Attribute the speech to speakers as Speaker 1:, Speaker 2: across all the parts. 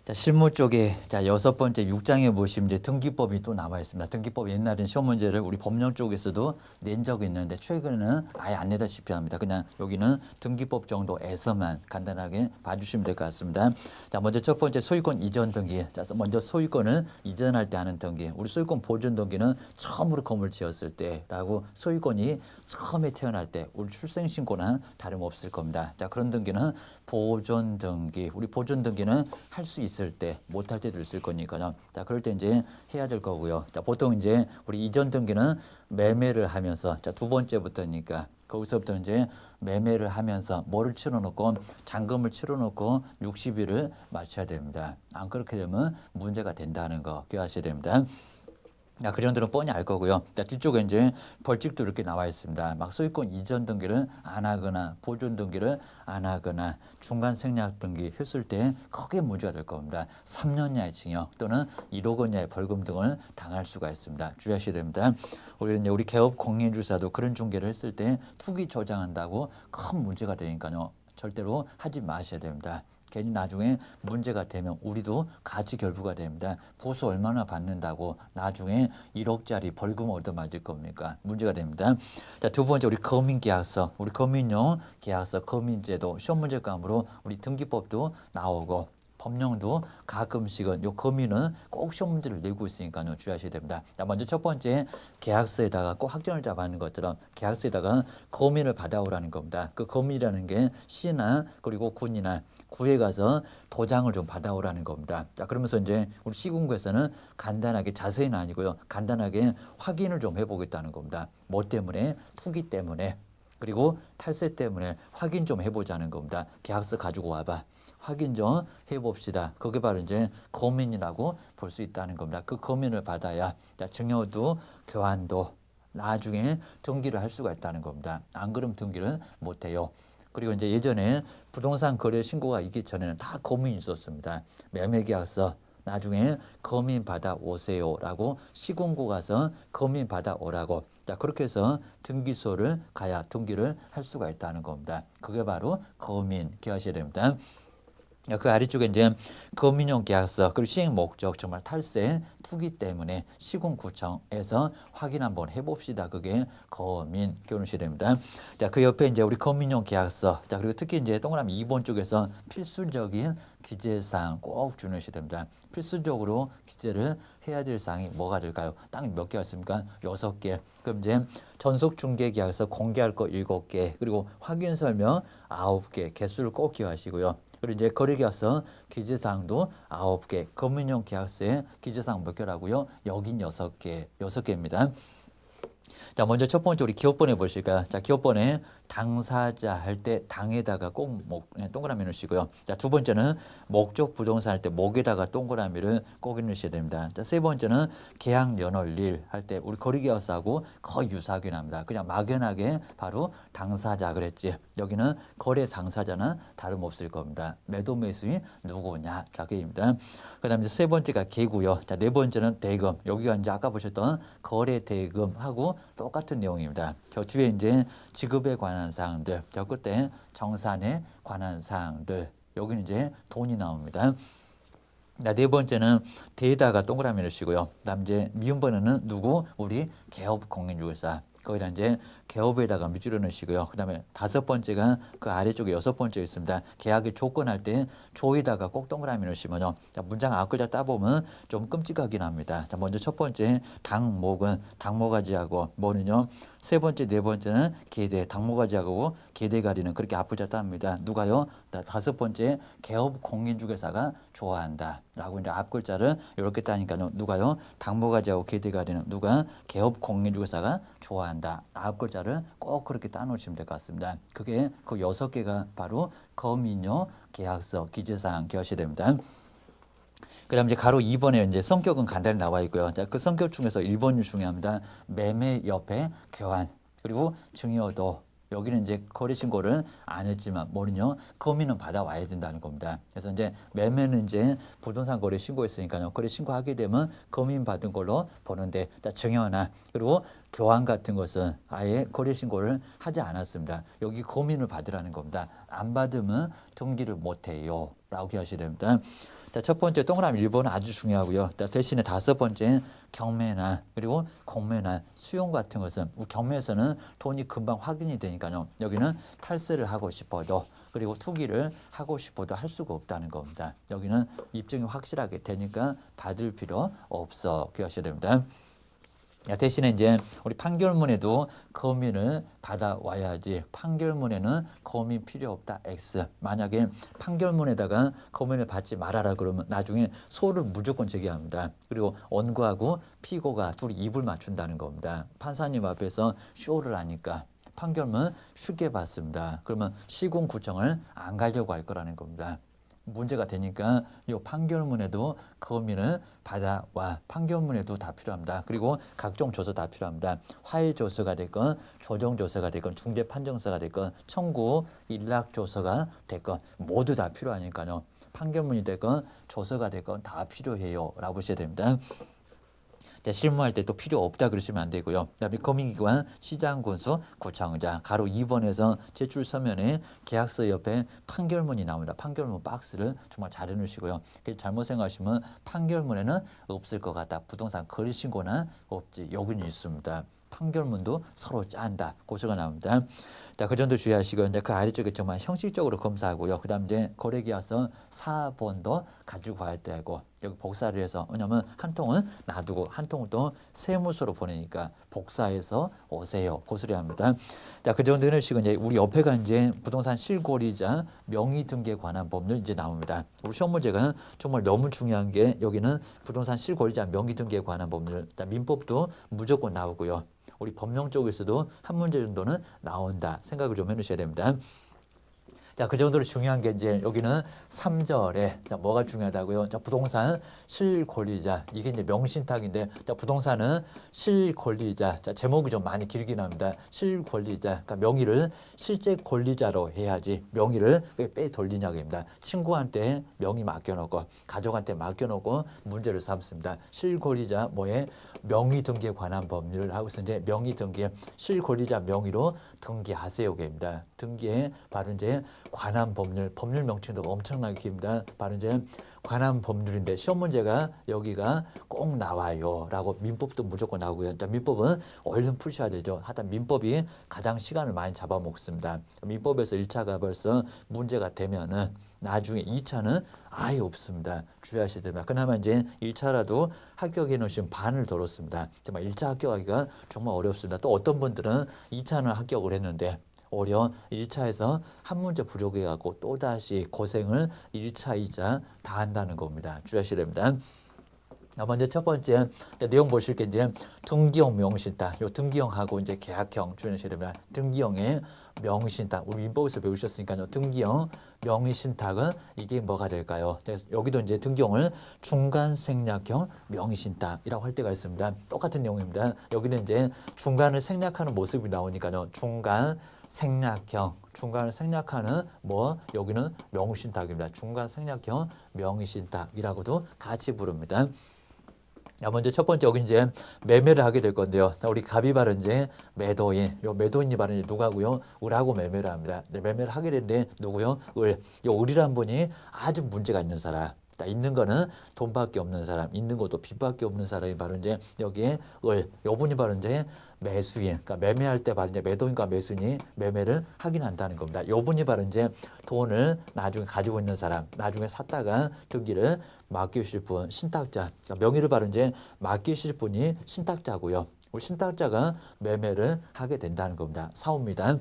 Speaker 1: 자, 실무 쪽에 자, 6번째 6장에 보시면 이제 등기법이 또 나와 있습니다. 등기법 옛날엔 시험 문제를 우리 법령 쪽에서도 낸 적이 있는데 최근에는 아예 안 내다시피 합니다. 그냥 여기는 등기법 정도에서만 간단하게 봐주시면 될 것 같습니다. 자, 먼저 첫 번째 소유권 이전 등기. 자, 먼저 소유권을 이전할 때 하는 등기. 우리 소유권 보존 등기는 처음으로 건물 지었을 때라고 소유권이 처음에 태어날 때 우리 출생신고랑 다름없을 겁니다. 자, 그런 등기는 보존 등기. 우리 보존 등기는 할 수 있을 때, 못할 때도 있을 거니까요. 자, 그럴 때 이제 해야 될 거고요. 자, 보통 이제 우리 이전 등기는 매매를 하면서, 자, 두 번째부터니까 거기서부터 이제 매매를 하면서 뭐를 치러놓고 잔금을 치러놓고 60일을 맞춰야 됩니다. 안 그렇게 되면 문제가 된다는 거 기억하셔야 됩니다. 자, 그 정도는 뻔히 알 거고요. 자, 뒤쪽에 이제 벌칙도 이렇게 나와 있습니다. 막 소유권 이전 등기를 안 하거나 보존 등기를 안 하거나 중간 생략 등기 했을 때 크게 문제가 될 겁니다. 3년 이하의 징역 또는 1억 원 이하의 벌금 등을 당할 수가 있습니다. 주의하셔야 됩니다. 우리 개업 공인중개사도 그런 중개를 했을 때 투기 조장한다고 큰 문제가 되니까요. 절대로 하지 마셔야 됩니다. 괜히 나중에 문제가 되면 우리도 같이 결부가 됩니다. 보수 얼마나 받는다고 나중에 1억짜리 벌금 얻어맞을 겁니까? 문제가 됩니다. 자, 두 번째 우리 거민계약서, 우리 거민용 계약서, 거민제도 시험 문제감으로 우리 등기법도 나오고 법령도 가끔씩은 요 거민은 꼭 시험 문제를 내고 있으니까요. 주의하셔야 됩니다. 자, 먼저 첫 번째 계약서에다가 꼭 학점을 잡아하는 것처럼 계약서에다가 거민을 받아오라는 겁니다. 그 거민이라는 게 시나 그리고 군이나 구에 가서 도장을 좀 받아오라는 겁니다. 자, 그러면서 이제 우리 시군구에서는 간단하게 자세히는 아니고요. 간단하게 확인을 좀 해보겠다는 겁니다. 뭐 때문에? 투기 때문에. 그리고 탈세 때문에 확인 좀 해보자는 겁니다. 계약서 가지고 와봐. 확인 좀 해봅시다. 그게 바로 이제 거민이라고 볼 수 있다는 겁니다. 그 거민을 받아야 자, 증여도 교환도 나중에 등기를 할 수가 있다는 겁니다. 안 그러면 등기를 못 해요. 그리고 이제 예전에 부동산 거래 신고가 있기 전에는 다 거민이 있었습니다. 매매계약서 나중에 거민 받아 오세요라고 시군구 가서 거민 받아 오라고. 자, 그렇게 해서 등기소를 가야 등기를 할 수가 있다는 겁니다. 그게 바로 거민 기억하셔야 됩니다. 그 아래쪽에 이제 거민용 계약서 그리고 시행 목적 정말 탈세 투기 때문에 시군구청에서 확인 한번 해봅시다. 그게 거민 기억하셔야 됩니다. 자, 그 옆에 이제 우리 거민용 계약서 자 그리고 특히 이제 동그라미 2번 쪽에서 필수적인 기재사항 꼭 주의하셔야 됩니다. 필수적으로 기재를 해야 될 사항이 뭐가 될까요? 딱 몇 개가 있습니까? 6개. 그럼 이제 전속중개계약서 공개할 거 7개 그리고 확인 설명 9개 개수를 꼭 기억하시고요. 그리고 이제 거래계약서 기재사항도 9개, 거민용 계약서에 기재사항 몇 개라고요? 여긴 6개, 6개입니다. 자, 먼저 첫 번째 우리 기업번호 보실까요? 자, 기업번호 당사자 할 때 당에다가 꼭 동그라미 넣으시고요. 자, 두 번째는 목적 부동산 할 때 목에다가 동그라미를 꼭 넣으셔야 됩니다. 자, 세 번째는 계약 연월일 할 때 우리 거래계약서하고 거의 유사하긴 합니다. 그냥 막연하게 바로 당사자 그랬지. 여기는 거래 당사자는 다름없을 겁니다. 매도 매수인 누구냐? 자, 그입니다. 그다음에 세 번째가 계고요. 자, 네 번째는 대금. 여기가 이제 아까 보셨던 거래 대금하고 똑같은 내용입니다. 저 뒤에 이제 지급에 관한 사항들, 저 끝에 정산에 관한 사항들, 여기는 이제 돈이 나옵니다. 네 번째는 대에다가 동그라미 넣으시고요. 그다음 이제 미음번호는 누구? 우리 개업 공인중개사. 거기다 이제 개업에다가 밑줄을 넣으시고요. 그다음에 다섯 번째가 그 아래쪽에 여섯 번째 있습니다. 계약의 조건할 때 조에다가 꼭 동그라미 넣으시면요. 자, 문장 앞글자 따보면 좀 끔찍하긴 합니다. 자, 먼저 첫 번째 당목은 당모가지하고 뭐는요. 세 번째, 네 번째는 계대 당모가지하고 계대가리는 그렇게 앞글자 따입니다. 누가요? 다섯 번째 개업 공인중개사가 좋아한다. 라고 이제 앞글자를 이렇게 따니까요. 누가요? 당모가지하고 계대가리는 누가? 개업 공인중개사가 좋아한다. 앞글자를 꼭 그렇게 따놓으시면 될 것 같습니다. 그게 그 6개가 바로 거민용 계약서 기재사항 기억하셔야 됩니다. 그 다음 이제 가로 2번에 이제 성격은 간단히 나와 있고요. 자, 그 성격 중에서 1번이 중요합니다. 매매 옆에 교환 그리고 증여도 여기는 이제 거래 신고를 안 했지만 뭐는요 거민은 받아와야 된다는 겁니다. 그래서 이제 매매는 이제 부동산 거래 신고했으니까요. 거래 신고하게 되면 거민 받은 걸로 보는데 자, 증여나 그리고 교환 같은 것은 아예 거래 신고를 하지 않았습니다. 여기 거민을 받으라는 겁니다. 안 받으면 등기를 못 해요. 라고 기억하셔야 됩니다. 자, 첫 번째 동그라미 1번은 아주 중요하고요. 자, 대신에 다섯 번째 경매나 그리고 공매나 수용 같은 것은 경매에서는 돈이 금방 확인이 되니까요. 여기는 탈세를 하고 싶어도 그리고 투기를 하고 싶어도 할 수가 없다는 겁니다. 여기는 입증이 확실하게 되니까 받을 필요 없어 기억하셔야 됩니다. 대신에 이제 우리 판결문에도 거민을 받아와야지 판결문에는 거민 필요 없다 X. 만약에 판결문에다가 거민을 받지 말아라 그러면 나중에 소를 무조건 제기합니다. 그리고 원고하고 피고가 둘이 입을 맞춘다는 겁니다. 판사님 앞에서 쇼를 하니까 판결문 쉽게 받습니다. 그러면 시공구청을 안 가려고 할 거라는 겁니다. 문제가 되니까 이 판결문에도 거민을 받아와 판결문에도 다 필요합니다. 그리고 각종 조서 다 필요합니다. 화해 조서가 됐건 조정 조서가 됐건 중대 판정서가 됐건 청구 일락 조서가 됐건 모두 다 필요하니까요. 판결문이 됐건 조서가 됐건 다 필요해요라고 보셔야 됩니다. 실무할 때 또 필요 없다 그러시면 안 되고요. 그다음에 검인기관, 시장군수, 구청장 가로 2번에서 제출 서면에 계약서 옆에 판결문이 나옵니다. 판결문 박스를 정말 잘 해놓으시고요. 잘못 생각하시면 판결문에는 없을 것 같다. 부동산 거래신고는 없지. 여기는 있습니다. 판결문도 서로 짠다. 고소가 나옵니다. 자, 그 정도 주의하시고 이제 그 아래쪽에 정말 형식적으로 검사하고요. 그다음 이제 거래계약서 4번도 가지고 가야 되고 여기 복사를 해서 왜냐하면 한 통은 놔두고 한 통은 또 세무서로 보내니까 복사해서 오세요. 고소리 합니다. 자, 그 정도 해놓으시고 이제 우리 옆에가 이제 부동산 실권리자 명의 등기에 관한 법률 이제 나옵니다. 우리 시험 문제가 정말 너무 중요한 게 여기는 부동산 실권리자 명의 등기에 관한 법률. 자, 민법도 무조건 나오고요. 우리 법령 쪽에서도 한 문제 정도는 나온다 생각을 좀 해놓으셔야 됩니다. 자, 그 정도로 중요한 게 이제 여기는 3절에 자, 뭐가 중요하다고요? 자, 부동산 실권리자 이게 이제 명신탁인데 자, 부동산은 실권리자 자, 제목이 좀 많이 길긴 합니다. 실권리자 그러니까 명의를 실제 권리자로 해야지 명의를 왜 빼돌리냐고입니다. 친구한테 명의 맡겨놓고 가족한테 맡겨놓고 문제를 삼습니다. 실권리자 뭐에 명의 등기에 관한 법률을 하고 있어 이제 명의 등기 실권리자 명의로 등기하세요입니다. 등기에 바로 이제 관한 법률 명칭도 엄청나게 깁니다. 바로 이제 관한 법률인데 시험 문제가 여기가 꼭 나와요라고 민법도 무조건 나오고요. 민법은 얼른 푸셔야 되죠. 하여튼 민법이 가장 시간을 많이 잡아먹습니다. 민법에서 1차가 벌써 문제가 되면은 나중에 2차는 아예 없습니다. 주의하셔야 됩니다. 그나마 이제 1차라도 합격해 놓으시면 반을 덜었습니다. 정말 1차 합격하기가 정말 어렵습니다. 또 어떤 분들은 2차는 합격을 했는데 오히려 1차에서 한 문제 부족해갖고 또다시 고생을 1차, 2차 다 한다는 겁니다. 주의하셔야 됩니다. 먼저 첫 번째 내용 보실 게 이제 등기형 명의신탁, 요 등기형하고 이제 계약형 주의하셔야 됩니다. 등기형의 명의신탁, 우리 민법에서 배우셨으니까요. 등기형 명의신탁은 이게 뭐가 될까요? 여기도 이제 등기형을 중간생략형 명의신탁이라고 할 때가 있습니다. 똑같은 내용입니다. 여기는 이제 중간을 생략하는 모습이 나오니까요. 중간을 생략하는 뭐 여기는 명의신탁입니다. 중간 생략형 명의신탁이라고도 같이 부릅니다. 먼저 첫 번째 여기 이제 매매를 하게 될 건데요. 우리 갑이 바로 이제 매도인, 요 매도인이 바로 이제 누가고요? 을하고 매매를 합니다. 매매를 하게 되는데 누구요? 을. 요 을이란 분이 아주 문제가 있는 사람. 있는 거는 돈밖에 없는 사람, 있는 것도 빚밖에 없는 사람이 바로 이제 여기에 을. 요 분이 바로 이제 매수인, 그러니까 매매할 때 바로 이제 매도인과 매수인이 매매를 하긴 한다는 겁니다. 요 분이 바로 이제 돈을 나중에 가지고 있는 사람, 나중에 샀다가 등기를 맡기실 분, 신탁자, 그러니까 명의를 바로 이제 맡기실 분이 신탁자고요. 우리 신탁자가 매매를 하게 된다는 겁니다. 사옵니다.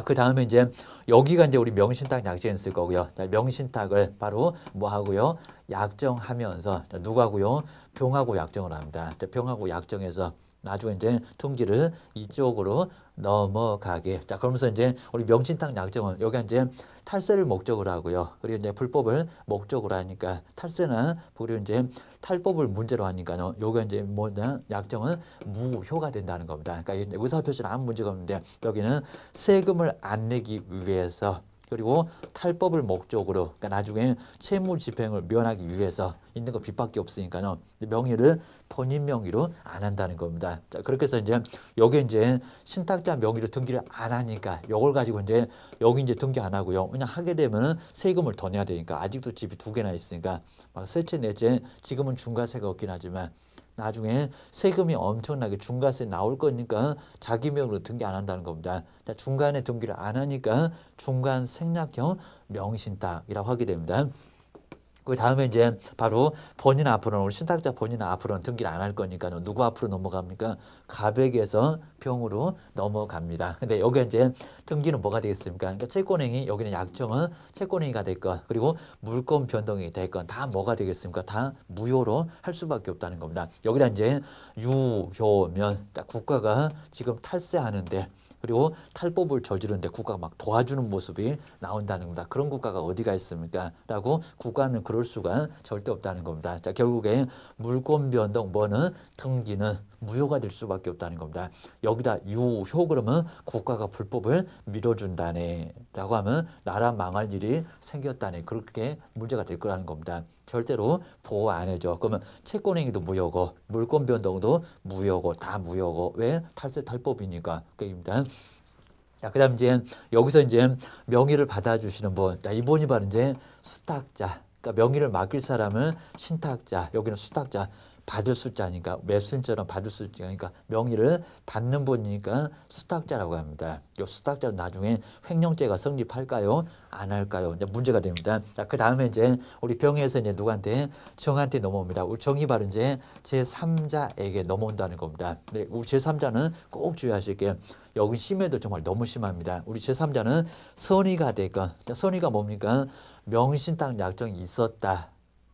Speaker 1: 그 다음에 이제 여기가 이제 우리 명의신탁 약정에 쓸 거고요. 명의신탁을 바로 뭐 하고요? 약정하면서 누가고요? 병하고 약정을 합니다. 병하고 약정해서 나중에 이제 등기를 이쪽으로 넘어가게. 자, 그러면서 이제 우리 명신탁 약정은 여기 이제 탈세를 목적으로 하고요. 그리고 이제 불법을 목적으로 하니까 탈세는 그리고 이제 탈법을 문제로 하니까요. 요게 이제 뭐냐? 약정은 무효가 된다는 겁니다. 그러니까 의사표시는 아무 문제가 없는데 여기는 세금을 안 내기 위해서 그리고 탈법을 목적으로 그러니까 나중에 채무 집행을 면하기 위해서 있는 거 빚밖에 없으니까요. 명의를 본인 명의로 안 한다는 겁니다. 자, 그렇게 해서 이제 여기 이제 신탁자 명의로 등기를 안 하니까 이걸 가지고 이제 여기 이제 등기 안 하고요. 그냥 하게 되면은 세금을 더 내야 되니까 아직도 집이 두 개나 있으니까 막 세채 넷째 지금은 중과세가 없긴 하지만 나중에 세금이 엄청나게 중과세 나올 거니까 자기 명의로 등기 안 한다는 겁니다. 중간에 등기를 안 하니까 중간 생략형 명신탁이라고 하게 됩니다. 그 다음에 이제 바로 본인 앞으로는 우리 신탁자 본인 앞으로는 등기를 안 할 거니까 누구 앞으로 넘어갑니까? 가백에서 병으로 넘어갑니다. 근데 여기 이제 등기는 뭐가 되겠습니까? 그러니까 채권행위 여기는 약정은 채권행위가 될 것, 그리고 물권 변동이 될 건 다 뭐가 되겠습니까? 다 무효로 할 수밖에 없다는 겁니다. 여기다 이제 유효면 국가가 지금 탈세하는데 그리고 탈법을 저지르는데 국가가 막 도와주는 모습이 나온다는 겁니다. 그런 국가가 어디가 있습니까? 라고 국가는 그럴 수가 절대 없다는 겁니다. 자, 결국에 물권 변동 뭐는 등기는 무효가 될 수밖에 없다는 겁니다. 여기다 유효 그러면 국가가 불법을 밀어준다네 라고 하면 나라 망할 일이 생겼다네, 그렇게 문제가 될 거라는 겁니다. 절대로 보호 안 해줘. 그러면 채권행위도 무효고 물권 변동도 무효고 다 무효고 왜? 탈세 탈법이니까. 그입니다. 자, 그다음 이제 여기서 이제 명의를 받아주시는 분, 자, 이분이 바로 이제 수탁자. 그러니까 명의를 맡길 사람을 신탁자, 여기는 수탁자. 받을 숫자니까 매수인처럼 받을 숫자니까 명의를 받는 분이니까 수탁자라고 합니다. 이 수탁자는 나중에 횡령죄가 성립할까요? 안 할까요? 이제 문제가 됩니다. 자, 그 다음에 이제 우리 병에서 이제 누구한테? 정한테 넘어옵니다. 우리 정이 바로 이제 제3자에게 넘어온다는 겁니다. 네, 우리 제3자는 꼭 주의하실게요. 여기 심해도 정말 너무 심합니다. 우리 제3자는 선의가 될건, 선의가 뭡니까? 명신탁 약정이 있었다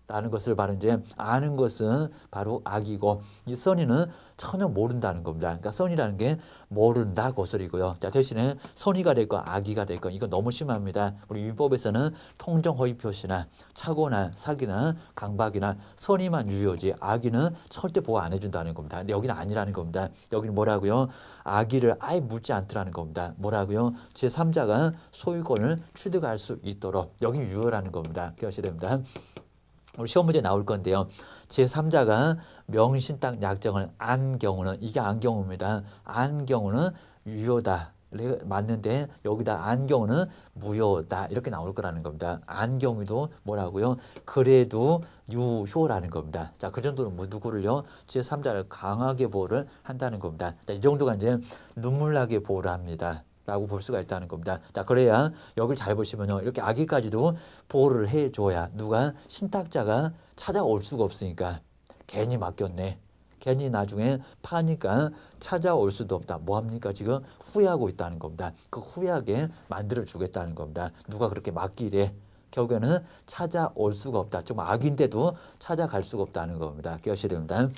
Speaker 1: 라는 것을 바로 이제 아는 것은 바로 악이고, 이 선의는 전혀 모른다는 겁니다. 그러니까 선의라는 게 모른다 그 소리고요. 자, 대신에 선의가 될 건 악의가 될 건 이건 너무 심합니다. 우리 민법에서는 통정 허위 표시나 착오나 사기나 강박이나 선의만 유효지 악의는 절대 보호 안 해준다는 겁니다. 근데 여기는 아니라는 겁니다. 여기는 뭐라고요? 악의를 아예 묻지 않더라는 겁니다. 뭐라고요? 제3자가 소유권을 취득할 수 있도록 여기는 유효라는 겁니다. 기억하셔야 됩니다. 우리 시험 문제 나올 건데요. 제3자가 명신탁 약정을 안 경우는, 이게 안 경우입니다. 안 경우는 유효다. 맞는데 여기다 안 경우는 무효다. 이렇게 나올 거라는 겁니다. 안 경우도 뭐라고요? 그래도 유효라는 겁니다. 자, 그 정도는 뭐 누구를요? 제3자를 강하게 보호를 한다는 겁니다. 자, 이 정도가 이제 눈물나게 보호를 합니다. 라고 볼 수가 있다는 겁니다. 자, 그래야 여기를 잘 보시면요. 이렇게 아기까지도 보호를 해줘야 누가 신탁자가 찾아올 수가 없으니까 괜히 맡겼네. 괜히 나중에 파니까 찾아올 수도 없다. 뭐합니까? 지금 후회하고 있다는 겁니다. 그 후회하게 만들어주겠다는 겁니다. 누가 그렇게 맡기래. 결국에는 찾아올 수가 없다. 좀 악인데도 찾아갈 수가 없다는 겁니다. 기억하셔야 됩니다.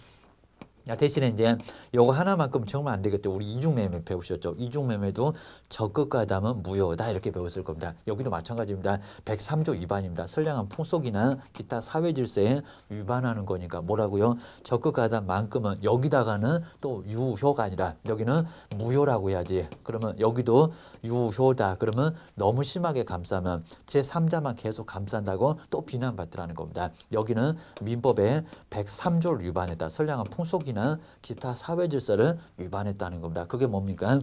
Speaker 1: 대신에 이제 요거 하나만큼 정말 안 되겠죠. 우리 이중매매 배우셨죠. 이중매매도 적극가담은 무효다 이렇게 배웠을 겁니다. 여기도 마찬가지입니다. 103조 위반입니다. 선량한 풍속이나 기타 사회질서에 위반하는 거니까 뭐라고요? 적극가담만큼은 여기다가는 또 유효가 아니라 여기는 무효라고 해야지. 그러면 여기도 유효다. 그러면 너무 심하게 감싸면 제3자만 계속 감싼다고 또 비난받더라는 겁니다. 여기는 민법의 103조를 위반했다. 선량한 풍속이나 기타 사회 질서를 위반했다는 겁니다. 그게 뭡니까?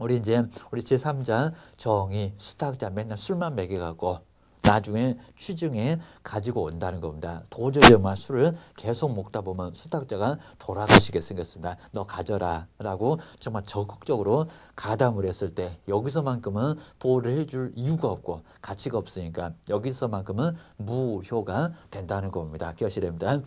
Speaker 1: 우리 제3자 정의 수탁자 맨날 술만 먹여갖고 나중에 취중에 가지고 온다는 겁니다. 도저히 정말 술을 계속 먹다 보면 수탁자가 돌아가시게 생겼습니다. 너 가져라 라고 정말 적극적으로 가담을 했을 때 여기서만큼은 보호를 해줄 이유가 없고 가치가 없으니까 여기서만큼은 무효가 된다는 겁니다. 기억하셔야 됩니다.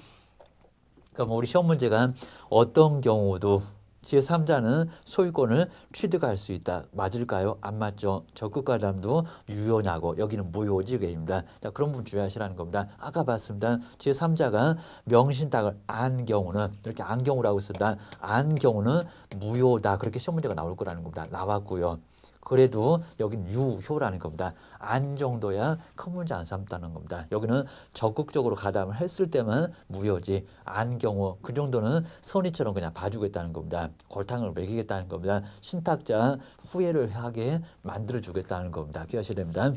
Speaker 1: 그럼 우리 시험 문제가 어떤 경우도 제3자는 소유권을 취득할 수 있다. 맞을까요? 안 맞죠. 적극가담도 유효냐고. 여기는 무효지입니다. 자, 그런 부분 주의하시라는 겁니다. 아까 봤습니다. 제3자가 명신탁을 안 경우는 이렇게 안 경우라고 했습니다. 안 경우는 무효다. 그렇게 시험 문제가 나올 거라는 겁니다. 나왔고요. 그래도 여긴 유효라는 겁니다. 안 정도야 큰 문제 안 삼다는 겁니다. 여기는 적극적으로 가담을 했을 때만 무효지, 안 경우 그 정도는 선의처럼 그냥 봐주겠다는 겁니다. 골탕을 먹이겠다는 겁니다. 신탁자 후회를 하게 만들어주겠다는 겁니다. 기억하셔야 됩니다.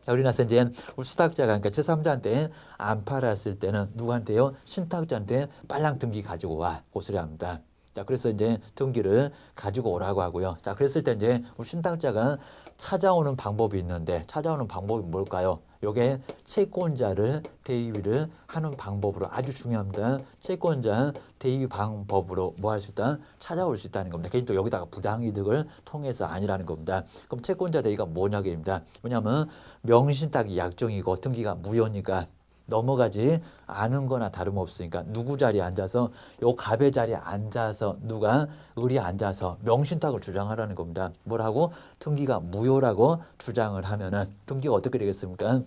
Speaker 1: 자, 우리 나서 이제 우리 수탁자가 그러니까 제3자한테 안 팔았을 때는 누구한테요? 신탁자한테 빨랑 등기 가지고 와, 고소리 합니다. 자, 그래서 이제 등기를 가지고 오라고 하고요. 자, 그랬을 때 이제 우리 신탁자가 찾아오는 방법이 있는데 찾아오는 방법이 뭘까요? 요게 채권자를 대위를 하는 방법으로 아주 중요합니다. 채권자 대위 방법으로 뭐 할 수 있다? 찾아올 수 있다는 겁니다. 개인 또 여기다가 부당이득을 통해서 아니라는 겁니다. 그럼 채권자 대위가 뭐냐입니다. 왜냐하면 명신탁이 약정이고 등기가 무효니까 넘어가지 않은 거나 다름없으니까 누구 자리에 앉아서 요 갑의 자리에 앉아서 누가 을이 앉아서 명신탁을 주장하라는 겁니다. 뭐라고? 등기가 무효라고 주장을 하면은 등기가 어떻게 되겠습니까?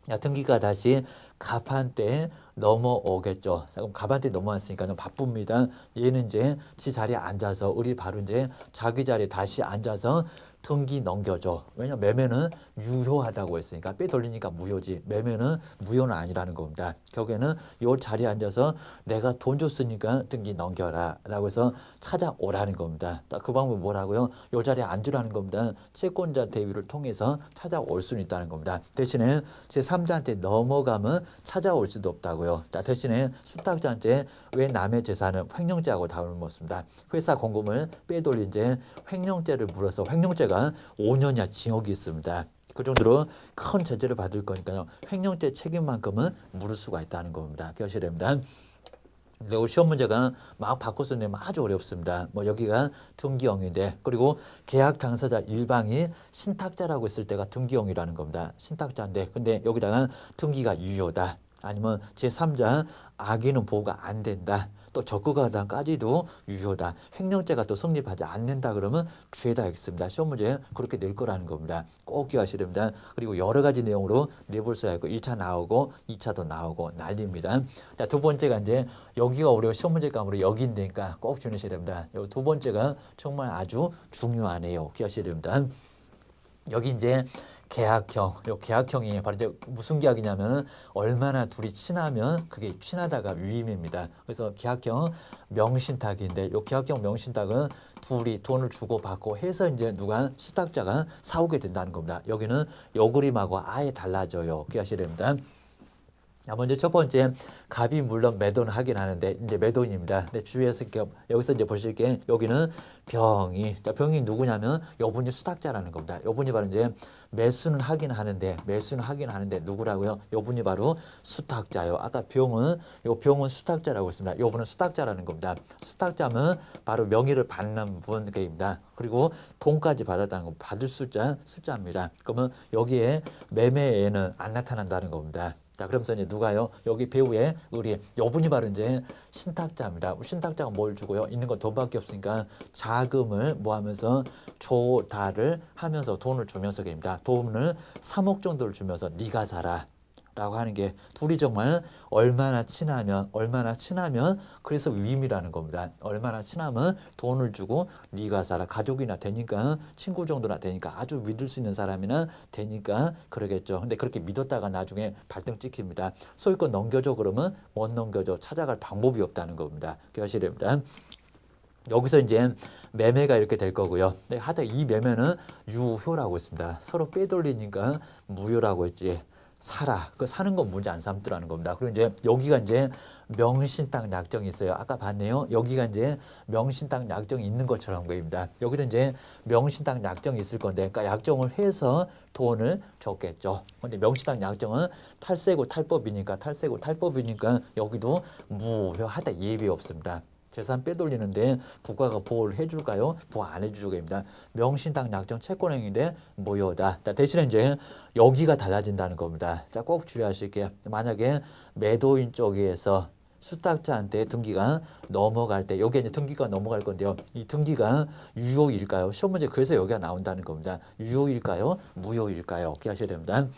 Speaker 1: 야, 등기가 다시 갑한테 넘어오겠죠. 자, 그럼 갑한테 넘어왔으니까 바쁩니다. 얘는 이제 지 자리에 앉아서 을이 바로 이제 자기 자리에 다시 앉아서 등기 넘겨줘. 왜냐 매매는 유효하다고 했으니까 빼돌리니까 무효지. 매매는 무효는 아니라는 겁니다. 결국에는 요 자리에 앉아서 내가 돈 줬으니까 등기 넘겨라 라고 해서 찾아오라는 겁니다. 그 방법은 뭐라고요? 요 자리에 앉으라는 겁니다. 채권자 대위를 통해서 찾아올 수는 있다는 겁니다. 대신에 제3자한테 넘어가면 찾아올 수도 없다고요. 자, 대신에 수탁자한테 왜 남의 재산을 횡령죄하고 다름없습니다. 회사 공금을 빼돌린 죄 횡령죄를 물어서 횡령죄가 5년이야 징역이 있습니다. 그 정도로 큰 제재를 받을 거니까요. 횡령죄 책임만큼은 물을 수가 있다는 겁니다. 기억하셔야 됩니다. 그리고 시험 문제가 막 바꿔서 내면 아주 어렵습니다. 뭐 여기가 등기형인데 그리고 계약 당사자 일방이 신탁자라고 했을 때가 등기형이라는 겁니다. 신탁자인데 근데 여기다가 등기가 유효다. 아니면 제3자 악의는 보호가 안 된다. 또 적극하다까지도 유효다. 횡령죄가 또 성립하지 않는다 그러면 죄다 X입니다. 시험 문제 그렇게 낼 거라는 겁니다. 꼭 기억하셔야 됩니다. 그리고 여러 가지 내용으로 내볼 수가 있고 1차 나오고 2차도 나오고 난리입니다. 자, 두 번째가 이제 여기가 우리가 시험 문제감으로 여기인데니까 꼭 주의하셔야 됩니다. 요 두 번째가 정말 아주 중요하네요. 기억하셔야 됩니다. 여기 이제 계약형, 요 계약형이 바로 이제 무슨 계약이냐면은 얼마나 둘이 친하면 그게 친하다가 위임입니다. 그래서 계약형 명신탁인데 요 계약형 명신탁은 둘이 돈을 주고 받고 해서 이제 누가 수탁자가 사오게 된다는 겁니다. 여기는 요 그림하고 아예 달라져요. 기억하셔야 됩니다. 자, 먼저 첫 번째 갑이 물론 매도는 하긴 하는데 이제 매도인입니다. 근데 주의해서 여기서 이제 보실 게 여기는 병이 누구냐면 요분이 수탁자라는 겁니다. 요분이 바로 이제 매수는 하긴 하는데 누구라고요? 요분이 바로 수탁자요. 아까 병은 수탁자라고 했습니다. 요분은 수탁자라는 겁니다. 수탁자면 바로 명의를 받는 분입니다. 그리고 돈까지 받았다는 거 받을 숫자입니다. 그러면 여기에 매매에는 안 나타난다는 겁니다. 자, 그러면서 이제 누가요? 여기 배우의 을이 요분이 바로 이제 신탁자입니다. 신탁자가 뭘 주고요? 있는 건 돈밖에 없으니까 자금을 뭐 하면서 조달을 하면서 돈을 주면서 입니다. 돈을 3억 정도를 주면서 네가 사라. 라고 하는 게 둘이 정말 얼마나 친하면 그래서 위임이라는 겁니다. 얼마나 친하면 돈을 주고 네가 살아. 가족이나 되니까 친구 정도나 되니까 아주 믿을 수 있는 사람이나 되니까 그러겠죠. 근데 그렇게 믿었다가 나중에 발등 찍힙니다. 소유권 넘겨줘 그러면 못 넘겨줘. 찾아갈 방법이 없다는 겁니다. 기억하셔야 됩니다. 여기서 이제 매매가 이렇게 될 거고요. 하다 이 매매는 유효라고 했습니다. 서로 빼돌리니까 무효라고 했지. 사라. 그 사는 건 문제 안 삼더라는 겁니다. 그리고 이제 여기가 이제 명신탁 약정이 있어요. 아까 봤네요. 여기가 이제 명신탁 약정이 있는 것처럼 보입니다. 여기도 이제 명신탁 약정이 있을 건데, 그러니까 약정을 해서 돈을 줬겠죠. 근데 명신탁 약정은 탈세고 탈법이니까 여기도 무효하다. 예외 없습니다. 재산 빼돌리는데 국가가 보호를 해줄까요? 보호 안 해주겠습니다. 명신탁 약정 채권행위인데 무효다. 대신에 이제 여기가 달라진다는 겁니다. 자, 꼭 주의하실게요. 만약에 매도인 쪽에서 수탁자한테 등기가 넘어갈 때 여기 이제 등기가 넘어갈 건데요. 이 등기가 유효일까요? 시험 문제 그래서 여기가 나온다는 겁니다. 유효일까요? 무효일까요? 기억하셔야 됩니다.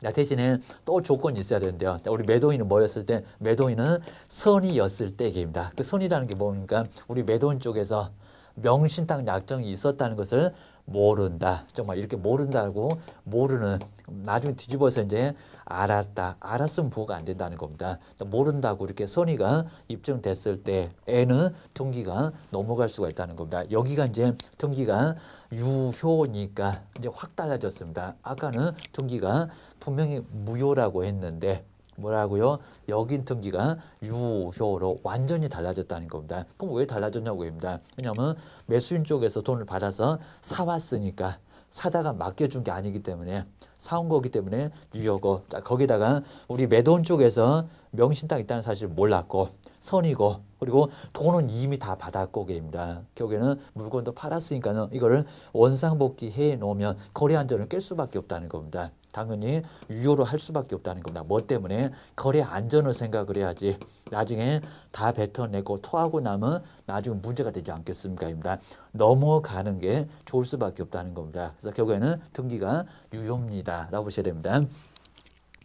Speaker 1: 자, 대신에 또 조건이 있어야 되는데요. 자, 우리 매도인은 뭐였을 때? 매도인은 선의였을 때입니다. 그 선의라는 게 뭡니까? 우리 매도인 쪽에서 명신탁 약정이 있었다는 것을 모른다. 정말 이렇게 모른다고 모르는 나중에 뒤집어서 이제 알았다. 알았으면 부호가 안 된다는 겁니다. 모른다고 이렇게 선의가 입증됐을 때 애는 등기가 넘어갈 수가 있다는 겁니다. 여기가 이제 등기가 유효니까 이제 확 달라졌습니다. 아까는 등기가 분명히 무효라고 했는데 뭐라고요? 여긴 등기가 유효로 완전히 달라졌다는 겁니다. 그럼 왜 달라졌냐고 합니다. 왜냐하면 매수인 쪽에서 돈을 받아서 사왔으니까 사다가 맡겨준 게 아니기 때문에 사온 거기 때문에 유효고, 자, 거기다가 우리 매도인 쪽에서 명신딱 있다는 사실을 몰랐고 선이고 그리고 돈은 이미 다 받았고 입니다. 결국에는 물건도 팔았으니까는 이거를 원상복귀 해 놓으면 거래 안전을 깰 수밖에 없다는 겁니다. 당연히 유효로 할 수밖에 없다는 겁니다. 뭐 때문에? 거래 안전을 생각을 해야지 나중에 다 뱉어내고 토하고 나면 나중에 문제가 되지 않겠습니까? 입니다. 넘어가는 게 좋을 수밖에 없다는 겁니다. 그래서 결국에는 등기가 유효입니다. 라고 보셔야 됩니다.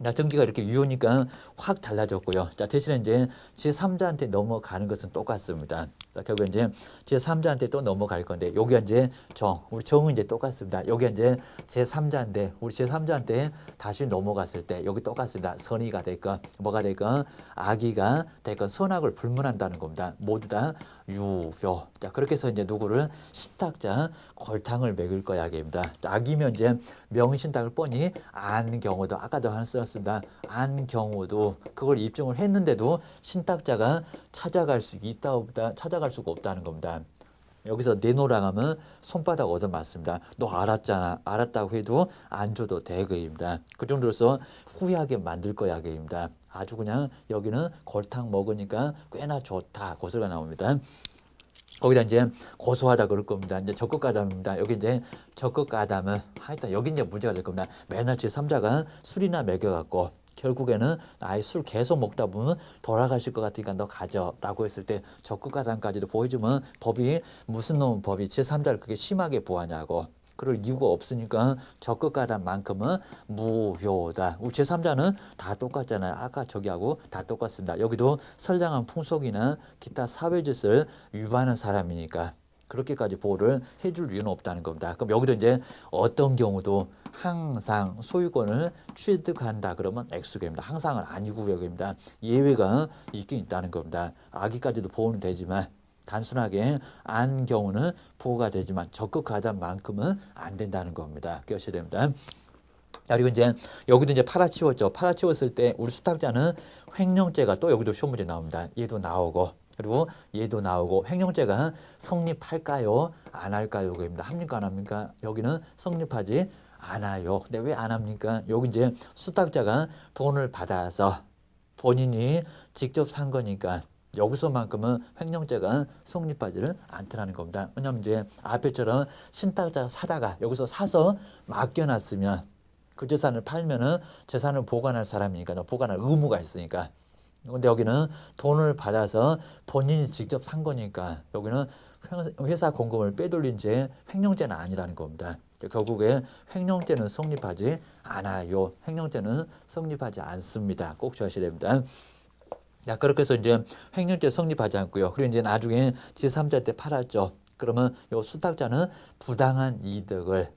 Speaker 1: 자, 등기가 이렇게 유효니까 확 달라졌고요. 자, 대신에 이제 제3자한테 넘어가는 것은 똑같습니다. 자, 결국 이제 제3자한테 또 넘어갈 건데, 여기 이제 우리 정은 이제 똑같습니다. 여기 이제 제3자인데, 우리 제3자한테 다시 넘어갔을 때, 여기 똑같습니다. 선의가 될건, 뭐가 될건, 악의가 될건, 선악을 불문한다는 겁니다. 모두 다 유효. 자, 그렇게 해서 이제 누구를 신탁자 걸탕을 매길 거야, 입니다. 악이면 이제 명신탁을 뻔히 안 경우도, 아까도 하나 썼습니다. 안 경우도 그걸 입증을 했는데도 신탁자가 찾아갈 수 있다 없다, 찾아갈 수가 없다는 겁니다. 여기서 내놓으라 하면 손바닥 얻어맞습니다. 너 알았잖아. 알았다고 해도 안 줘도 대거입니다. 그 정도로서 후회하게 만들 거야, 입니다. 아주 그냥 여기는 골탕 먹으니까 꽤나 좋다. 고소가 나옵니다. 거기다 이제 고소하다 그럴 겁니다. 이제 적극 가담입니다. 여기 이제 적극 가담은 하여튼 여기 이제 문제가 될 겁니다. 맨날 제3자가 술이나 먹여갖고 결국에는 아이 술 계속 먹다 보면 돌아가실 것 같으니까 너 가져라고 했을 때 적극 가담까지도 보여주면 법이 무슨 놈 법이 제3자를 그렇게 심하게 보하냐고. 그럴 이유가 없으니까 적극 가담만큼은 무효다. 우리 제3자는 다 똑같잖아요. 아까 저기하고 다 똑같습니다. 여기도 선량한 풍속이나 기타 사회질서를 위반한 사람이니까 그렇게까지 보호를 해줄 이유는 없다는 겁니다. 그럼 여기도 이제 어떤 경우도 항상 소유권을 취득한다 그러면 X입니다. 항상은 아니고요. 입니다. 예외가 있긴 있다는 겁니다. 아기까지도 보호는 되지만 단순하게 안 경우는 보호가 되지만 적극 가담만큼은 안 된다는 겁니다. 기억하셔야 됩니다. 그리고 이제 여기도 이제 팔아치웠죠. 팔아치웠을 때 우리 수탁자는 횡령죄가 또 여기도 시험 문제 나옵니다. 얘도 나오고 그리고 얘도 나오고 횡령죄가 성립할까요? 안 할까요? 입니다. 합니까? 안 합니까? 여기는 성립하지 않아요. 근데 왜 안 합니까? 여기 이제 수탁자가 돈을 받아서 본인이 직접 산 거니까 여기서만큼은 횡령죄가 성립하지를 않더라는 겁니다. 왜냐하면 이제 앞에처럼 신탁자가 사다가 여기서 사서 맡겨놨으면 그 재산을 팔면은 재산을 보관할 사람이니까 보관할 의무가 있으니까. 근데 여기는 돈을 받아서 본인이 직접 산 거니까 여기는 회사 공금을 빼돌린 죄 횡령죄는 아니라는 겁니다. 결국에 횡령죄는 성립하지 않아요. 횡령죄는 성립하지 않습니다. 꼭 주의하셔야 됩니다. 자, 그렇게 해서 이제 횡령죄 성립하지 않고요. 그리고 이제 나중에 제3자 때 팔았죠. 그러면 요 수탁자는 부당한 이득을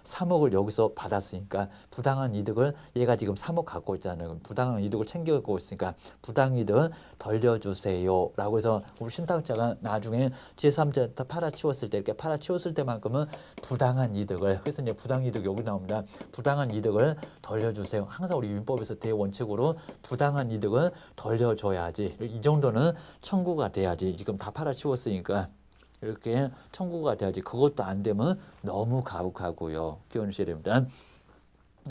Speaker 1: 3억을 여기서 받았으니까 부당한 이득을 얘가 지금 3억 갖고 있잖아요. 부당한 이득을 챙겨갖고 있으니까 부당 이득을 돌려주세요 라고 해서 우리 신탁자가 나중에 제3자 팔아치웠을 때 이렇게 팔아치웠을 때만큼은 부당한 이득을, 그래서 이제 부당 이득 여기 나옵니다. 부당한 이득을 돌려주세요. 항상 우리 민법에서 대원칙으로 부당한 이득을 돌려줘야지. 이 정도는 청구가 돼야지. 지금 다 팔아치웠으니까 이렇게 청구가 돼야지. 그것도 안 되면 너무 가혹하고요. 기억하셔야 됩니다.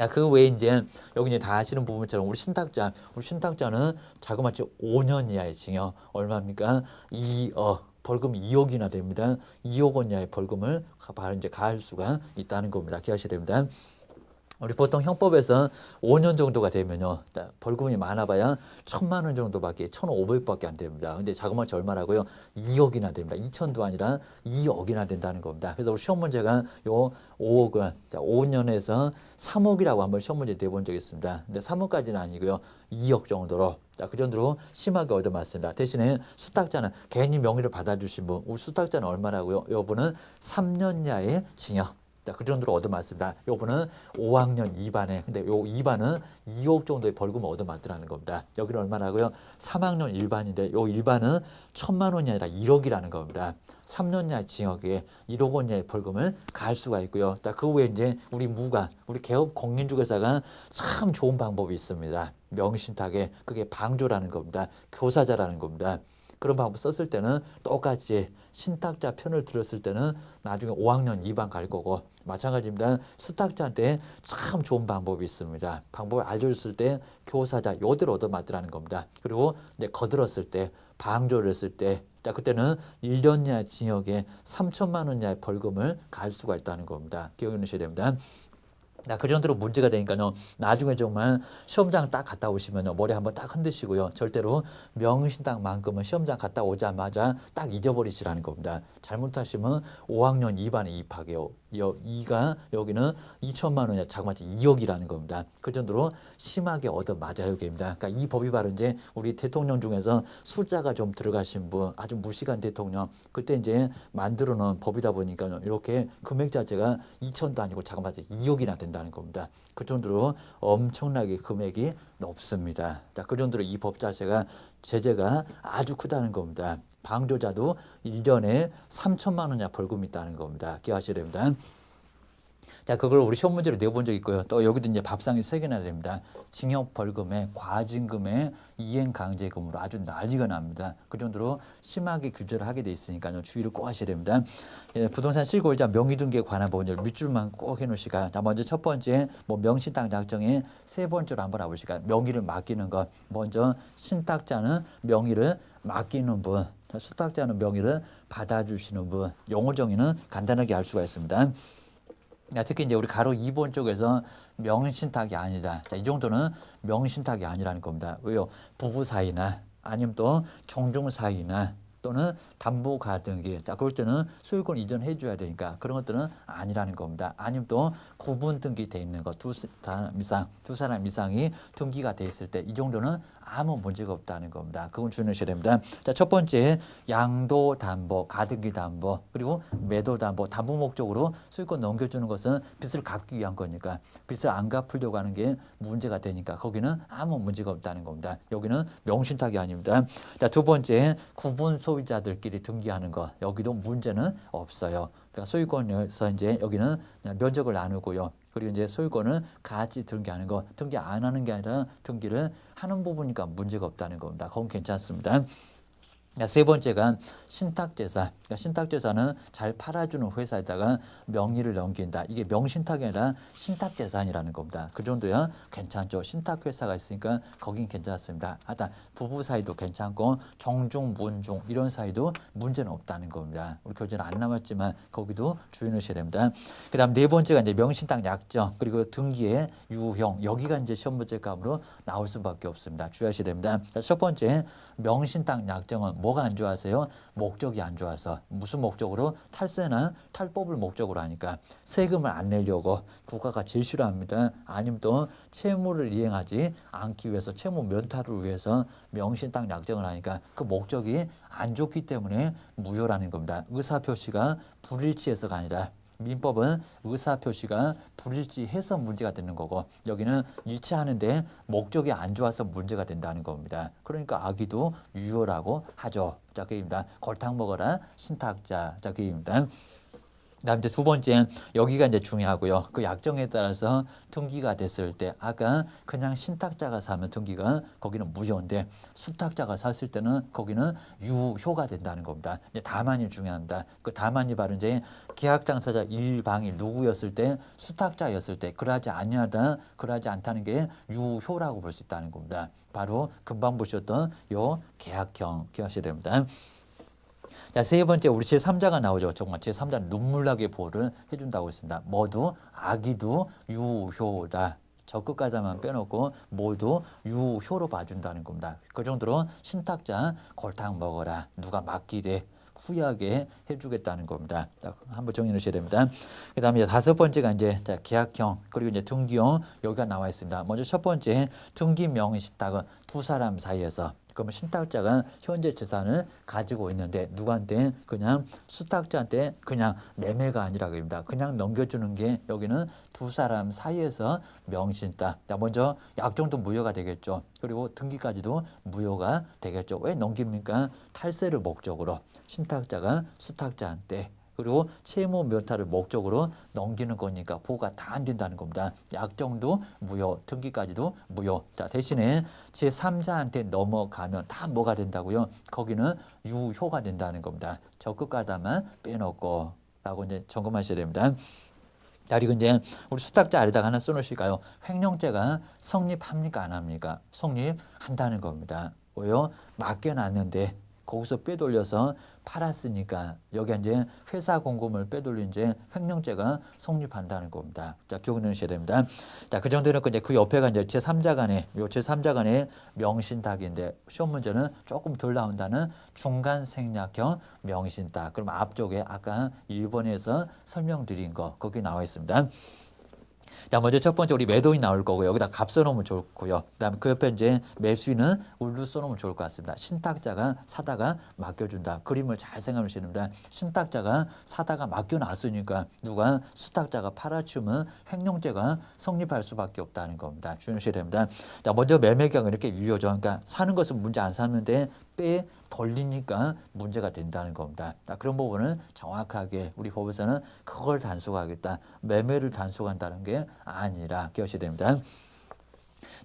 Speaker 1: 그 외에 이제 여기 이제 다 아시는 부분처럼 우리 신탁자는 자그마치 5년 이하의 징역 얼마입니까? 2억. 벌금 2억이나 됩니다. 2억 원 이하의 벌금을 바로 이제 가할 수가 있다는 겁니다. 기억하셔야 됩니다. 우리 보통 형법에서 5년 정도가 되면요, 벌금이 많아봐야 1,000만 원 정도밖에, 1,500밖에 안 됩니다. 근데 자그마치 얼마라고요? 2억이나 됩니다. 2천도 아니라 2억이나 된다는 겁니다. 그래서 우리 시험 문제가 요 5억은 5년에서 3억이라고 한번 시험 문제 내본 적이 있습니다. 근데 3억까지는 아니고요, 2억 정도로. 그 정도로 심하게 얻어맞습니다. 대신에 수탁자는 괜히 명의를 받아주신 분, 우리 수탁자는 얼마라고요? 요분은 3년 이하의 징역. 그 정도로 얻어맞습니다. 요분은 5학년 2반에, 근데 요 2반은 2억 정도의 벌금을 얻어맞더라는 겁니다. 여기는 얼마라고요? 3학년 1반인데 요 1반은 1,000만 원이 아니라 1억이라는 겁니다. 3년 이하 징역에 1억 원 이하의 벌금을 가할 수가 있고요. 그 후에 이제 우리 우리 개업 공인중개사가 참 좋은 방법이 있습니다. 명신탁에, 그게 방조라는 겁니다. 교사자라는 겁니다. 그런 방법 썼을 때는 똑같이 신탁자 편을 들었을 때는 나중에 5학년 2반 갈 거고, 마찬가지입니다. 수탁자한테 참 좋은 방법이 있습니다. 방법을 알려줬을 때 교사자 요대로 얻어맞더라는 겁니다. 그리고 이제 거들었을 때, 방조를 했을 때, 그때는 1년 이하 징역에 3천만 원 이하의 벌금을 갈 수가 있다는 겁니다. 기억해 놓으셔야 됩니다. 그 정도로 문제가 되니까요, 나중에 정말 시험장 딱 갔다 오시면 머리 한번 딱 흔드시고요, 절대로 명신탁만큼은 시험장 갔다 오자마자 딱 잊어버리시라는 겁니다. 잘못하시면 5학년 2반에 입학해요. 2가 여기는 2천만 원이야, 자그마치 2억이라는 겁니다. 그 정도로 심하게 얻어맞아요, 여기입니다. 그러니까 이 법이 바로 이제 우리 대통령 중에서 숫자가 좀 들어가신 분, 아주 무식한 대통령, 그때 이제 만들어 놓은 법이다 보니까 이렇게 금액 자체가 2천도 아니고 자그마치 2억이나 된다는 겁니다. 그 정도로 엄청나게 금액이 높습니다. 그 정도로 이 법 자체가 제재가 아주 크다는 겁니다. 방조자도 1년에 3천만 원이나 벌금이 있다는 겁니다. 기억하셔야 됩니다. 그걸 우리 시험 문제로 내본 적 있고요. 또 여기도 이제 밥상이 3개나 됩니다. 징역 벌금에 과징금에 이행 강제금으로 아주 난리가 납니다. 그 정도로 심하게 규제를 하게 돼 있으니까요, 주의를 꼭 하셔야 됩니다. 부동산 실거주자 명의등기에 관한 법률 밑줄만 꼭 해놓으시까. 먼저 첫 번째 명신탁 약정의 세 번째로 한번 해보시까. 명의를 맡기는 것. 먼저 신탁자는 명의를 맡기는 분, 수탁자는 명의를 받아주시는 분. 용어 정의는 간단하게 알 수가 있습니다. 특히 이제 우리 가로 2번 쪽에서 명신탁이 아니다. 이 정도는 명신탁이 아니라는 겁니다. 왜요? 부부 사이나 아니면 또 종종 사이나 또는 담보 가등기, 그럴 때는 소유권 이전해 줘야 되니까 그런 것들은 아니라는 겁니다. 아니면 또 구분 등기돼 있는 거, 두 사람 이상이 등기가 돼 있을 때 이 정도는 아무 문제가 없다는 겁니다. 그건 주의하셔야 됩니다. 첫 번째 양도 담보, 가등기 담보, 그리고 매도 담보, 담보 목적으로 소유권 넘겨주는 것은 빚을 갚기 위한 거니까 빚을 안 갚으려고 하는 게 문제가 되니까 거기는 아무 문제가 없다는 겁니다. 여기는 명신탁이 아닙니다. 두 번째 구분 소유자들끼리 등기하는 거, 여기도 문제는 없어요. 그러니까 소유권에서 이제 여기는 면적을 나누고요. 그리고 이제 소유권을 같이 등기하는 거, 등기 안 하는 게 아니라 등기를 하는 부분이니까 문제가 없다는 겁니다. 그건 괜찮습니다. 세 번째가 신탁재산. 신탁재산은 잘 팔아주는 회사에다가 명의를 넘긴다. 이게 명신탁이 아니라 신탁재산이라는 겁니다. 그 정도야 괜찮죠. 신탁회사가 있으니까 거긴 괜찮습니다. 하여튼 부부 사이도 괜찮고 정중, 문중 이런 사이도 문제는 없다는 겁니다. 우리 교재는 안 남았지만 거기도 주의하셔야 됩니다. 그 다음 네 번째가 이제 명신탁 약정, 그리고 등기의 유형. 여기가 이제 시험 문제 감으로 나올 수밖에 없습니다. 주의하셔야 됩니다. 첫 번째 명신탁 약정은 뭐가 안 좋아서요? 목적이 안 좋아서. 무슨 목적으로? 탈세나 탈법을 목적으로 하니까 세금을 안 내려고 국가가 제일 싫어합니다. 아니면 또 채무를 이행하지 않기 위해서 채무 면탈을 위해서 명신탁 약정을 하니까 그 목적이 안 좋기 때문에 무효라는 겁니다. 의사표시가 불일치해서가 아니라 민법은 의사표시가 불일치해서 문제가 되는 거고 여기는 일치하는데 목적이 안 좋아서 문제가 된다는 겁니다. 그러니까 아기도 유효라고 하죠. 자, 그입니다. 골탕 먹어라 신탁자. 자, 그입니다. 그다음 이제 두 번째 여기가 이제 중요하고요. 그 약정에 따라서 등기가 됐을 때 아까 그냥 신탁자가 사면 등기가 거기는 무효인데 수탁자가 샀을 때는 거기는 유효가 된다는 겁니다. 이제 다만이 중요합니다. 그 다만이 바로 이제 계약 당사자 일방이 누구였을 때 수탁자였을 때 그러하지 않다는 게 유효라고 볼 수 있다는 겁니다. 바로 금방 보셨던 요 계약형 기억하셔야 됩니다. 자, 세 번째 우리 제3자가 나오죠. 정말 제3자 눈물나게 보호를 해준다고 했습니다. 모두 아기도 유효다. 적극가다만 빼놓고 모두 유효로 봐준다는 겁니다. 그 정도로 신탁자 골탕 먹어라. 누가 맡기래. 후하게 해주겠다는 겁니다. 자, 한번 정리해 주셔야 됩니다. 그 다음에 다섯 번째가 이제 계약형 그리고 이제 등기형 여기가 나와 있습니다. 먼저 첫 번째 등기명의 신탁은 두 사람 사이에서 그러면 신탁자가 현재 재산을 가지고 있는데 누구한테 그냥 수탁자한테 그냥 매매가 아니라 그럽니다. 그냥 넘겨주는 게 여기는 두 사람 사이에서 명신탁. 자, 먼저 약정도 무효가 되겠죠. 그리고 등기까지도 무효가 되겠죠. 왜 넘깁니까? 탈세를 목적으로 신탁자가 수탁자한테 그리고 채무 면탈을 목적으로 넘기는 거니까 보호가 다 안 된다는 겁니다. 약정도 무효, 등기까지도 무효. 자, 대신에 제3자한테 넘어가면 다 뭐가 된다고요? 거기는 유효가 된다는 겁니다. 적극가다만 빼놓고 라고 이제 점검하셔야 됩니다. 자, 그리고 이제 우리 수탁자 아래다가 하나 써놓으실까요? 횡령죄가 성립합니까? 안 합니까? 성립한다는 겁니다. 왜요? 맡겨놨는데 거기서 빼돌려서 팔았으니까 여기 이제 회사 공금을 빼돌린 이제 횡령죄가 성립한다는 겁니다. 자, 기억을 내셔야 됩니다. 자, 그 정도는 이제 그 옆에가 이제 제3자 간의 제3자 간의 명신탁인데 시험 문제는 조금 덜 나온다는 중간 생략형 명신탁. 그럼 앞쪽에 아까 1번에서 설명드린 거 거기 나와 있습니다. 자, 먼저 첫 번째 우리 매도인 나올 거고요. 여기다 값 써놓으면 좋고요. 그다음에 그 옆에 이제 매수인은 울루 써놓으면 좋을 것 같습니다. 신탁자가 사다가 맡겨준다. 그림을 잘 생각하시면 됩니다. 신탁자가 사다가 맡겨놨으니까 누가 수탁자가 팔아치우면 횡령죄가 성립할 수밖에 없다는 겁니다. 주의하셔야 됩니다. 자, 먼저 매매계약은 이렇게 유효죠. 그러니까 사는 것은 문제 안 샀는데 빼 돌리니까 문제가 된다는 겁니다. 그런 부분을 정확하게 우리 법에서는 그걸 단속하겠다. 매매를 단속한다는 게 아니라 기억하셔야 됩니다.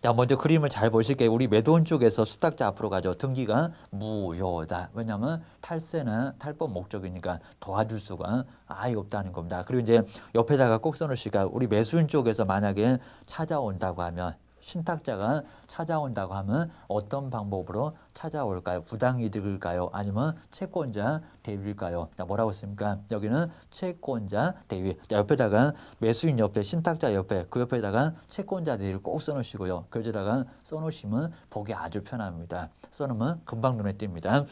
Speaker 1: 자, 먼저 그림을 잘 보실게요. 우리 매도인 쪽에서 수탁자 앞으로 가죠. 등기가 무효다. 왜냐하면 탈세나 탈법 목적이니까 도와줄 수가 아예 없다는 겁니다. 그리고 이제 옆에다가 꼭 써놓으실까요? 우리 매수인 쪽에서 만약에 찾아온다고 하면 신탁자가 찾아온다고 하면 어떤 방법으로 찾아올까요? 부당이득일까요? 아니면 채권자 대위일까요? 뭐라고 했습니까? 여기는 채권자 대위. 자, 옆에다가 매수인 옆에 신탁자 옆에 그 옆에다가 채권자 대위를 꼭 써놓으시고요. 그저다가 써놓으시면 보기 아주 편합니다. 써놓으면 금방 눈에 띕니다.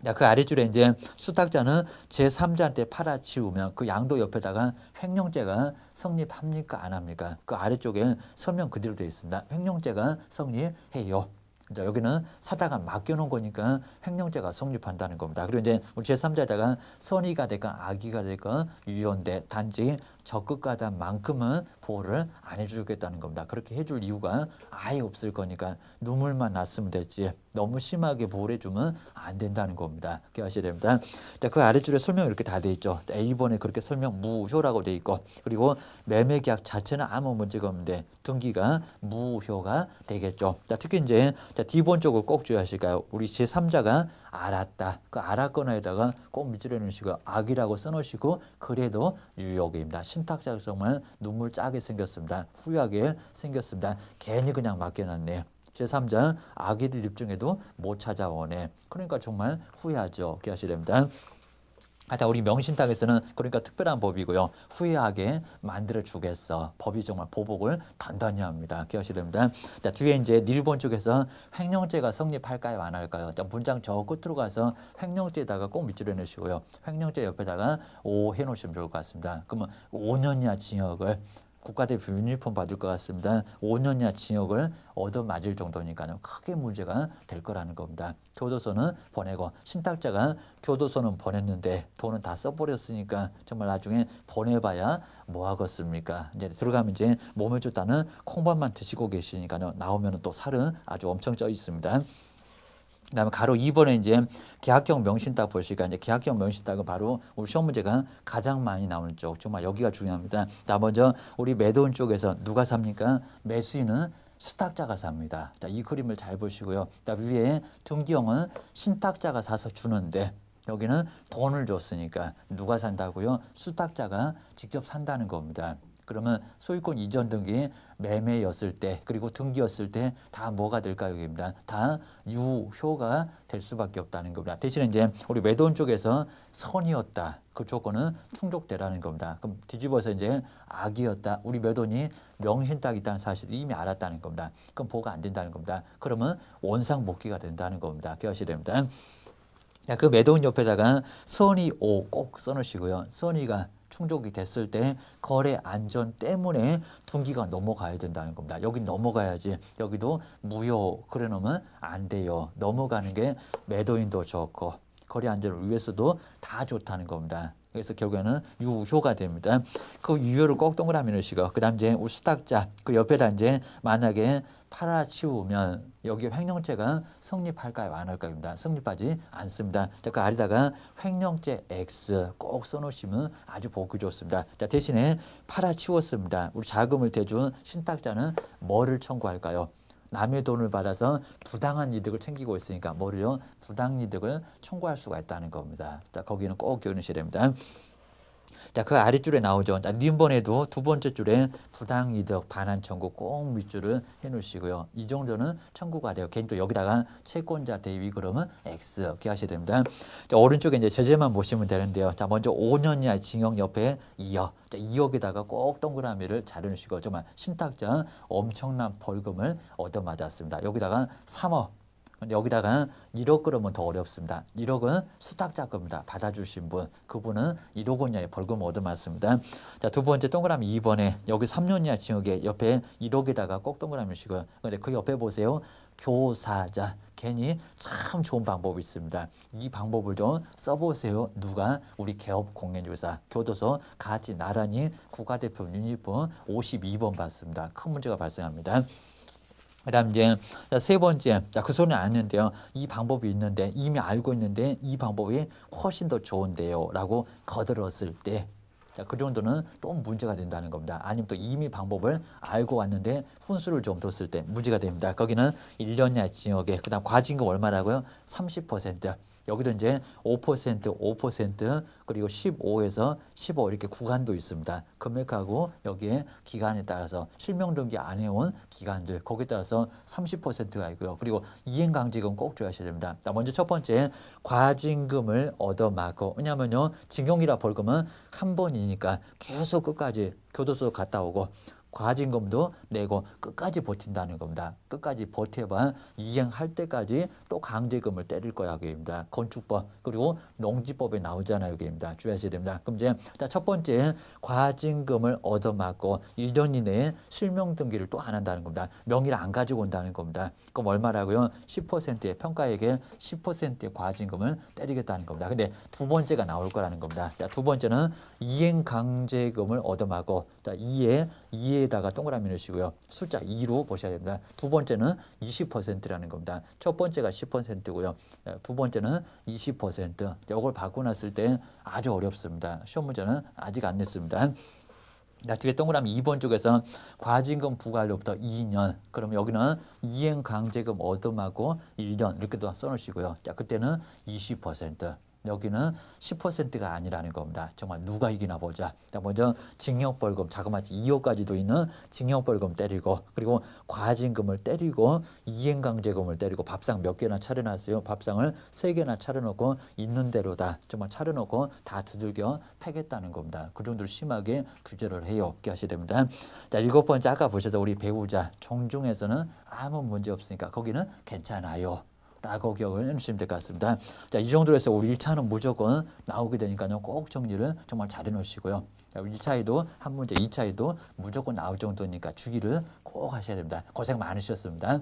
Speaker 1: 자, 그 아래줄에 이제 수탁자는 제3자한테 팔아치우면 그 양도 옆에다가 횡령죄가 성립합니까? 안 합니까? 그 아래쪽에 설명 그대로 되어 있습니다. 횡령죄가 성립해요. 자, 여기는 사다가 맡겨놓은 거니까 횡령죄가 성립한다는 겁니다. 그리고 이제 우리 제3자에다가 선의가 될건 악의가 될건 유효인데 단지 적극가다만큼은 보호를 안 해주겠다는 겁니다. 그렇게 해줄 이유가 아예 없을 거니까 눈물만 났으면 됐지 너무 심하게 보호를 해주면 안 된다는 겁니다. 기억하셔야 됩니다. 자, 그 아래줄에 설명이 이렇게 다 돼 있죠. A번에 그렇게 설명 무효라고 돼 있고 그리고 매매계약 자체는 아무 문제가 없는데 등기가 무효가 되겠죠. 자, 특히 이제 D번 쪽을 꼭 주의하실까요? 우리 제3자가 알았다. 그 알았거나에다가 꼭 밑줄에 넣으시고 악이라고 써놓으시고 그래도 유효입니다. 신탁자가 정말 눈물 짜게 생겼습니다. 후회하게 생겼습니다. 괜히 그냥 맡겨놨네. 제3자 악의를 입증해도 못 찾아오네. 그러니까 정말 후회하죠. 기억하셔야 됩니다. 하여튼 우리 명신탁에서는 그러니까 특별한 법이고요. 후회하게 만들어 주겠어. 법이 정말 보복을 단단히 합니다. 기억하셔야 됩니다. 자, 뒤에 이제 1번 쪽에서 횡령죄가 성립할까요? 안 할까요? 자, 문장 저 끝으로 가서 횡령죄에다가 꼭 밑줄에 넣으시고요. 횡령죄 옆에다가 O 해놓으시면 좋을 것 같습니다. 그러면 5년 이하 징역을 국가대표 유니폼 받을 것 같습니다. 5년 이하 징역을 얻어맞을 정도니까요. 크게 문제가 될 거라는 겁니다. 교도소는 보내고 신탁자가 교도소는 보냈는데 돈은 다 써버렸으니까 정말 나중에 보내봐야 뭐 하겠습니까? 이제 들어가면 이제 몸을 줬다는 콩밥만 드시고 계시니까요. 나오면 또 살은 아주 엄청 쪄 있습니다. 그다음에 가로 2번에 이제 계약형 명신탁 보시니까 이제 계약형 명신탁은 바로 우리 시험 문제가 가장 많이 나오는 쪽 정말 여기가 중요합니다. 자, 먼저 우리 매도인 쪽에서 누가 삽니까? 매수인은 수탁자가 삽니다. 자, 이 그림을 잘 보시고요. 자, 위에 등기형은 신탁자가 사서 주는데 여기는 돈을 줬으니까 누가 산다고요? 수탁자가 직접 산다는 겁니다. 그러면 소유권 이전 등기 매매였을 때 그리고 등기였을 때 다 뭐가 될까요? 여기입니다. 다 유효가 될 수밖에 없다는 겁니다. 대신에 이제 우리 매도인 쪽에서 선이었다. 그 조건은 충족되라는 겁니다. 그럼 뒤집어서 이제 악이었다. 우리 매도인이 명신탁이 있다는 사실을 이미 알았다는 겁니다. 그럼 보가 안 된다는 겁니다. 그러면 원상복귀가 된다는 겁니다. 기억하셔야 됩니다. 그 매도인 옆에다가 선의 5 꼭 써놓으시고요. 선의가 충족이 됐을 때 거래 안전 때문에 등기가 넘어가야 된다는 겁니다. 여기 넘어가야지. 여기도 무효 그래 놓으면 안 돼요. 넘어가는 게 매도인도 좋고 거래 안전을 위해서도 다 좋다는 겁니다. 그래서 결국에는 유효가 됩니다. 그 유효를 꼭 동그라미 넣으시고 그다음 이제 우리 수탁자 그 옆에다 이제 만약에 팔아치우면 여기 횡령죄가 성립할까요? 안 할까요?입니다. 성립하지 않습니다. 자, 그 아래다가 횡령죄 X 꼭 써놓으시면 아주 보기 좋습니다. 자, 대신에 팔아치웠습니다. 우리 자금을 대준 신탁자는 뭐를 청구할까요? 남의 돈을 받아서 부당한 이득을 챙기고 있으니까 뭐를요? 부당이득을 청구할 수가 있다는 겁니다. 자, 거기는 꼭 기억하셔야 됩니다. 자, 그 아랫줄에 나오죠. 자, 니은번에도 두 번째 줄에 부당이득 반환 청구 꼭 밑줄을 해놓으시고요. 이 정도는 청구가 돼요. 괜히 또 여기다가 채권자 대위 그러면 X 기하셔야 됩니다. 자, 오른쪽에 이제 제재만 보시면 되는데요. 자, 먼저 5년 이하 징역 옆에 2억. 자, 2억에다가 꼭 동그라미를 잘 해놓으시고 정말 신탁자 엄청난 벌금을 얻어맞았습니다. 여기다가 3억. 여기다가 1억 그러면 더 어렵습니다. 1억은 수탁자 겁니다. 받아주신 분. 그분은 1억 원 이하의 벌금 얻어맞습니다. 자, 두 번째 동그라미 2번에 여기 3년 이하 징역에 옆에 1억에다가 꼭 동그라미 시고요. 근데 그 옆에 보세요. 교사자. 괜히 참 좋은 방법이 있습니다. 이 방법을 좀 써보세요. 누가? 우리 개업공인중개사 교도소 같이 나란히 국가대표 유니폼 52번 받습니다. 큰 문제가 발생합니다. 그다음 이제 세 번째, 자, 그 소리는 아는데요. 이 방법이 있는데 이미 알고 있는데 이 방법이 훨씬 더 좋은데요라고 거들었을 때, 자, 그 정도는 또 문제가 된다는 겁니다. 아니면 또 이미 방법을 알고 왔는데 훈수를 좀 뒀을 때 문제가 됩니다. 거기는 1년 이하 징역에 그다음 과징금 얼마라고요? 30%. 여기도 이제 5%, 5% 그리고 15에서 15 이렇게 구간도 있습니다. 금액하고 여기에 기간에 따라서 실명 등기 안 해온 기간들 거기에 따라서 30%가 있고요. 그리고 이행강제금 꼭 줘야셔야 됩니다. 자, 먼저 첫 번째 과징금을 얻어맞고 왜냐하면요 징용이라 벌금은 한 번이니까 계속 끝까지 교도소 갔다 오고 과징금도 내고 끝까지 버틴다는 겁니다. 끝까지 버텨봐 이행할 때까지 또 강제금을 때릴 거야 그입니다. 건축법 그리고 농지법에 나오잖아요 그입니다. 주의하셔야 됩니다. 그럼 이제 첫 번째 과징금을 얻어맞고 1년 이내에 실명 등기를 또 안 한다는 겁니다. 명의를 안 가지고 온다는 겁니다. 그럼 얼마라고요? 10%의 평가액의 10%의 과징금을 때리겠다는 겁니다. 근데 두 번째가 나올 거라는 겁니다. 자, 두 번째는 이행 강제금을 얻어맞고 자, 2에다가 동그라미 넣으시고요. 숫자 2로 보셔야 됩니다. 두 번째는 20%라는 겁니다. 첫 번째가 10%고요. 두 번째는 20%. 이걸 바꿔놨을 때 아주 어렵습니다. 시험 문제는 아직 안 냈습니다. 뒤에 동그라미 2번 쪽에서 과징금 부과일로부터 2년. 그러면 여기는 이행 강제금 얻음하고 1년 이렇게 또 써놓으시고요. 자, 그때는 20%. 여기는 10%가 아니라는 겁니다. 정말 누가 이기나 보자. 자, 먼저 징역벌금 자그마치 2억까지도 있는 징역벌금 때리고 그리고 과징금을 때리고 이행강제금을 때리고 밥상 몇 개나 차려놨어요. 밥상을 3개나 차려놓고 있는 대로 다 정말 차려놓고 다 두들겨 패겠다는 겁니다. 그 정도로 심하게 규제를 해요. 기억하셔야 됩니다. 자, 7번째 아까 보셔도 우리 배우자 종중에서는 아무 문제 없으니까 거기는 괜찮아요. 라고 기억을 해주시면 될 것 같습니다. 자, 이 정도로 해서 우리 1차는 무조건 나오게 되니까요. 꼭 정리를 정말 잘 해놓으시고요. 1차에도 한 문제, 2차에도 무조건 나올 정도니까 주기를 꼭 하셔야 됩니다. 고생 많으셨습니다.